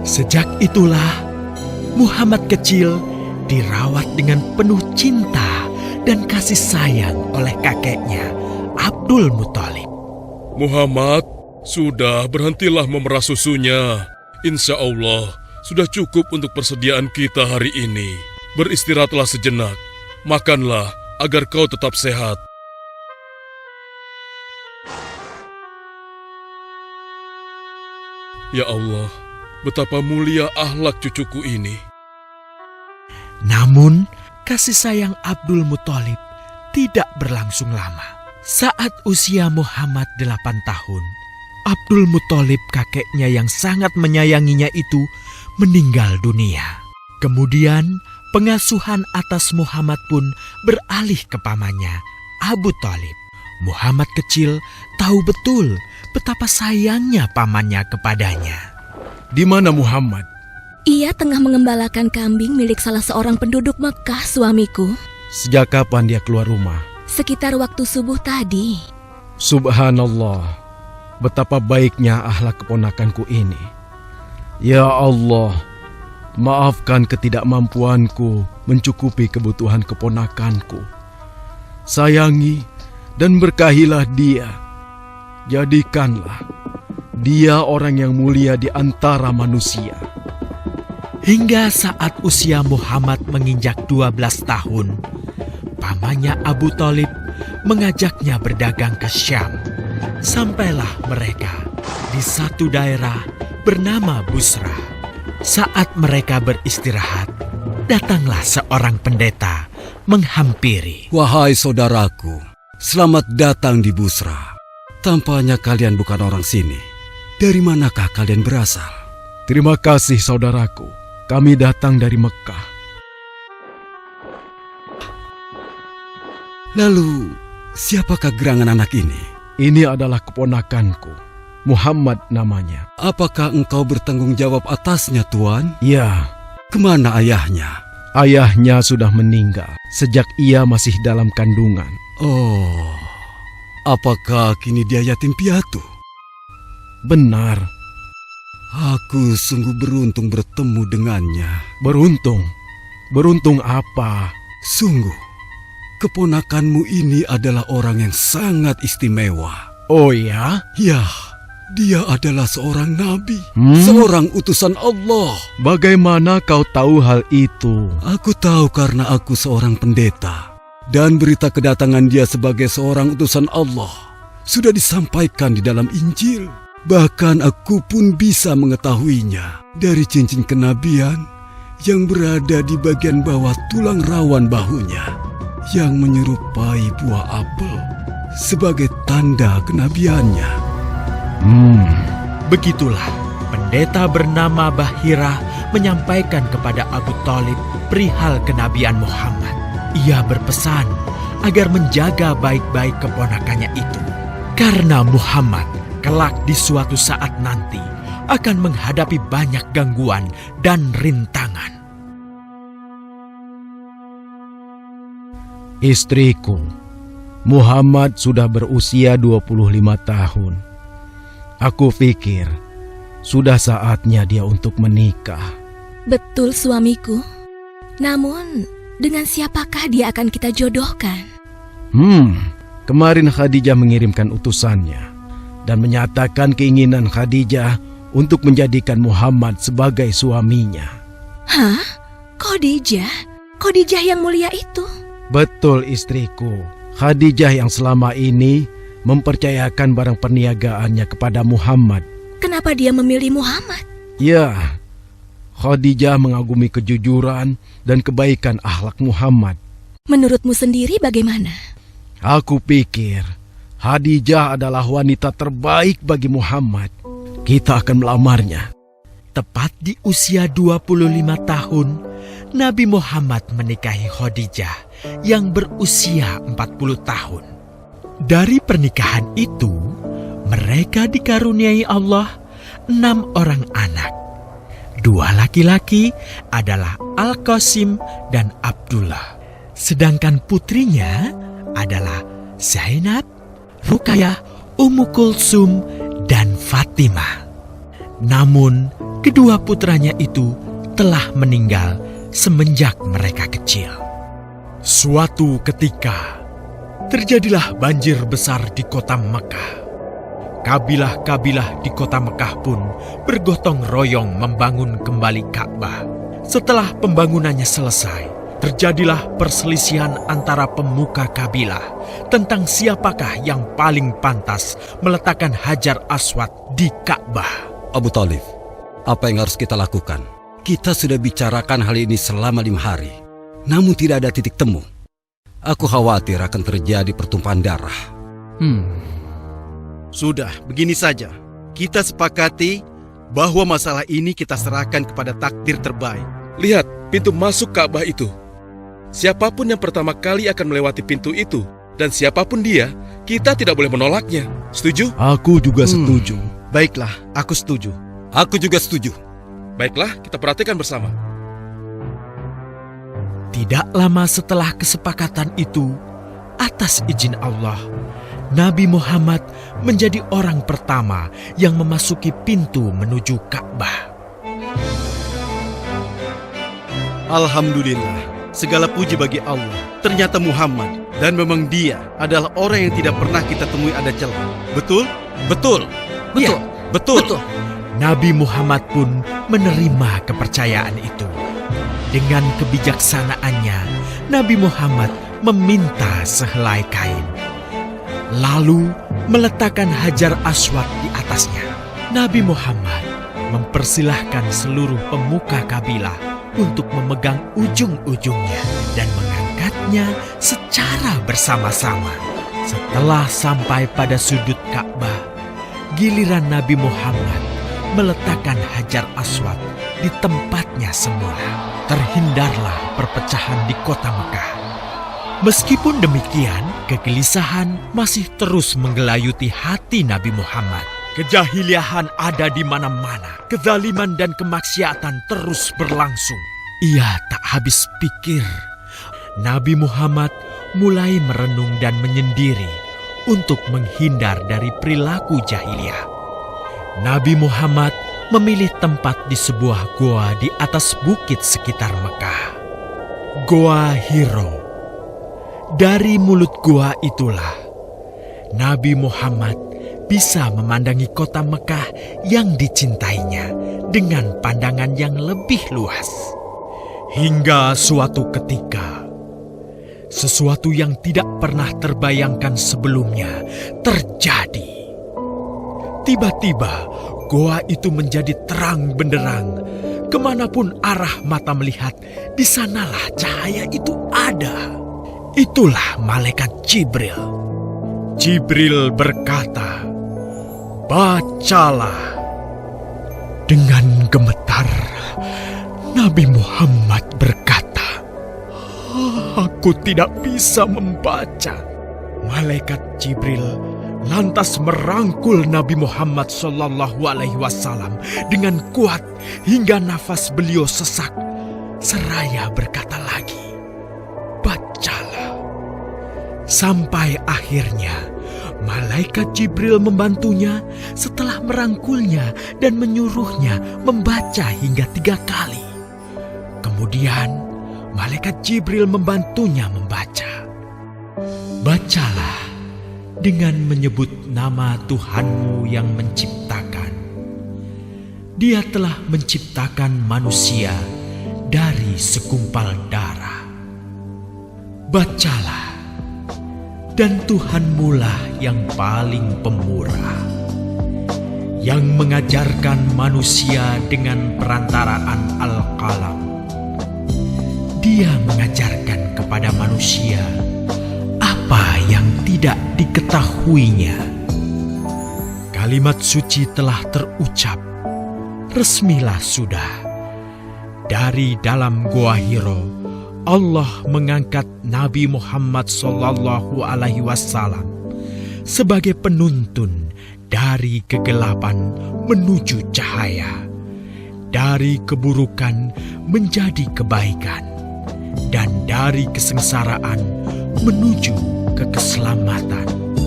Sejak itulah Muhammad kecil dirawat dengan penuh cinta dan kasih sayang oleh kakeknya, Abdul Muthalib. Muhammad, sudah berhentilah memerah susunya. Insya Allah, sudah cukup untuk persediaan kita hari ini. Beristirahatlah sejenak. Makanlah agar kau tetap sehat. Ya Allah, betapa mulia akhlak cucuku ini. Namun, kasih sayang Abdul Muthalib tidak berlangsung lama. Saat usia Muhammad 8 tahun, Abdul Muthalib kakeknya yang sangat menyayanginya itu meninggal dunia. Kemudian, pengasuhan atas Muhammad pun beralih ke pamannya, Abu Thalib. Muhammad kecil tahu betul betapa sayangnya pamannya kepadanya. Di mana Muhammad? Ia tengah mengembalakan kambing milik salah seorang penduduk Mekah, suamiku. Sejak kapan dia keluar rumah? Sekitar waktu subuh tadi. Subhanallah, betapa baiknya akhlak keponakanku ini. Ya Allah, maafkan ketidakmampuanku mencukupi kebutuhan keponakanku. Sayangi dan berkahilah dia. Jadikanlah dia orang yang mulia di antara manusia. Hingga saat usia Muhammad menginjak 12 tahun, pamannya Abu Thalib mengajaknya berdagang ke Syam. Sampailah mereka di satu daerah bernama Busra. Saat mereka beristirahat, datanglah seorang pendeta menghampiri. Wahai saudaraku, selamat datang di Busra. Tampaknya kalian bukan orang sini. Dari manakah kalian berasal? Terima kasih saudaraku, kami datang dari Mekah. Lalu, siapakah gerangan anak ini? Ini adalah keponakanku, Muhammad namanya. Apakah engkau bertanggung jawab atasnya, Tuan? Ya, Kemana ayahnya? ayahnya sudah meninggal sejak ia masih dalam kandungan. Oh, apakah kini dia yatim piatu? Benar, Aku sungguh beruntung bertemu dengannya. beruntung. Beruntung apa? Sungguh, keponakanmu ini adalah orang yang sangat istimewa. Oh ya? Ya, dia adalah seorang nabi, Hmm? seorang utusan Allah. Bagaimana kau tahu hal itu? Aku tahu karena aku seorang pendeta. Dan berita kedatangan dia sebagai seorang utusan Allah sudah disampaikan di dalam Injil. Bahkan aku pun bisa mengetahuinya dari cincin kenabian yang berada di bagian bawah tulang rawan bahunya yang menyerupai buah apel sebagai tanda kenabiannya. Begitulah pendeta bernama Bahira menyampaikan kepada Abu Thalib perihal kenabian Muhammad. Ia berpesan agar menjaga baik-baik keponakannya itu, karena Muhammad kelak di suatu saat nanti akan menghadapi banyak gangguan dan rintangan. Istriku, Muhammad sudah berusia 25 tahun. Aku pikir sudah saatnya dia untuk menikah. Betul, suamiku. Namun, dengan siapakah dia akan kita jodohkan? Kemarin Khadijah mengirimkan utusannya dan menyatakan keinginan Khadijah untuk menjadikan Muhammad sebagai suaminya. Hah? Khadijah? Khadijah yang mulia itu? Betul istriku, Khadijah yang selama ini mempercayakan barang perniagaannya kepada Muhammad. Kenapa dia memilih Muhammad? Ya, Khadijah mengagumi kejujuran dan kebaikan akhlak Muhammad. Menurutmu sendiri bagaimana? Aku pikir Khadijah adalah wanita terbaik bagi Muhammad. Kita akan melamarnya. Tepat di usia 25 tahun, Nabi Muhammad menikahi Khadijah yang berusia 40 tahun. Dari pernikahan itu, mereka dikaruniai Allah 6 orang anak. 2 laki-laki adalah Al-Qasim dan Abdullah. Sedangkan putrinya adalah Zainab, Ruqayyah, Ummu Kulsum, dan Fatimah. Namun, Kedua putranya itu telah meninggal semenjak mereka kecil. Suatu ketika, terjadilah banjir besar di kota Mekah. Kabilah-kabilah di kota Mekah pun bergotong royong membangun kembali Ka'bah. Setelah pembangunannya selesai, terjadilah perselisihan antara pemuka kabilah tentang siapakah yang paling pantas meletakkan Hajar Aswad di Ka'bah. Abu Thalib, apa yang harus kita lakukan? Kita sudah bicarakan hal ini selama 5 hari, namun tidak ada titik temu. Aku khawatir akan terjadi pertumpahan darah. Sudah, begini saja. Kita sepakati bahwa masalah ini kita serahkan kepada takdir terbaik. Lihat pintu masuk Ka'bah itu. Siapapun yang pertama kali akan melewati pintu itu, dan siapapun dia, kita tidak boleh menolaknya. Setuju? Aku juga setuju. Baiklah, aku setuju. Aku juga setuju. Baiklah, kita perhatikan bersama. Tidak lama setelah kesepakatan itu, atas izin Allah, Nabi Muhammad menjadi orang pertama yang memasuki pintu menuju Ka'bah. Alhamdulillah, segala puji bagi Allah. Ternyata Muhammad, dan memang dia adalah orang yang tidak pernah kita temui ada celah. Betul? Betul. Ya, Betul. Nabi Muhammad pun menerima kepercayaan itu. Dengan kebijaksanaannya, Nabi Muhammad meminta sehelai kain, lalu meletakkan Hajar Aswad di atasnya. Nabi Muhammad mempersilahkan seluruh pemuka kabilah untuk memegang ujung-ujungnya dan mengangkatnya secara bersama-sama. Setelah sampai pada sudut Ka'bah, giliran Nabi Muhammad meletakkan Hajar Aswad di tempatnya semula. Terhindarlah perpecahan di kota Mekah. Meskipun demikian, kegelisahan masih terus menggelayuti hati Nabi Muhammad. Kejahiliahan ada di mana-mana. Kezaliman dan kemaksiatan terus berlangsung. Ia tak habis pikir. Nabi Muhammad mulai merenung dan menyendiri untuk menghindar dari perilaku jahiliyah. Nabi Muhammad memilih tempat di sebuah goa di atas bukit sekitar Mekah. Goa Hiro. Dari mulut goa itulah Nabi Muhammad bisa memandangi kota Mekah yang dicintainya dengan pandangan yang lebih luas. Hingga suatu ketika, sesuatu yang tidak pernah terbayangkan sebelumnya terjadi. Tiba-tiba, goa itu menjadi terang benderang. Kemanapun arah mata melihat, di sanalah cahaya itu ada. Itulah malaikat Jibril. Jibril berkata, "Bacalah." Dengan gemetar, Nabi Muhammad berkata, "Aku tidak bisa membaca." Malaikat Jibril lantas merangkul Nabi Muhammad SAW dengan kuat hingga nafas beliau sesak. Seraya berkata lagi, "Bacalah." Sampai akhirnya malaikat Jibril membantunya setelah merangkulnya dan menyuruhnya membaca hingga 3 kali. Kemudian malaikat Jibril membantunya membaca. "Bacalah dengan menyebut nama Tuhanmu yang menciptakan. Dia telah menciptakan manusia dari segumpal darah. Bacalah, dan Tuhanmulah yang paling pemurah, yang mengajarkan manusia dengan perantaraan Al-Qalam. Dia mengajarkan kepada manusia apa yang tidak diketahuinya." Kalimat suci telah terucap. Resmilah sudah. Dari dalam Goa Hiro, Allah mengangkat Nabi Muhammad SAW sebagai penuntun dari kegelapan menuju cahaya, dari keburukan menjadi kebaikan, dan dari kesengsaraan menuju ke keselamatan.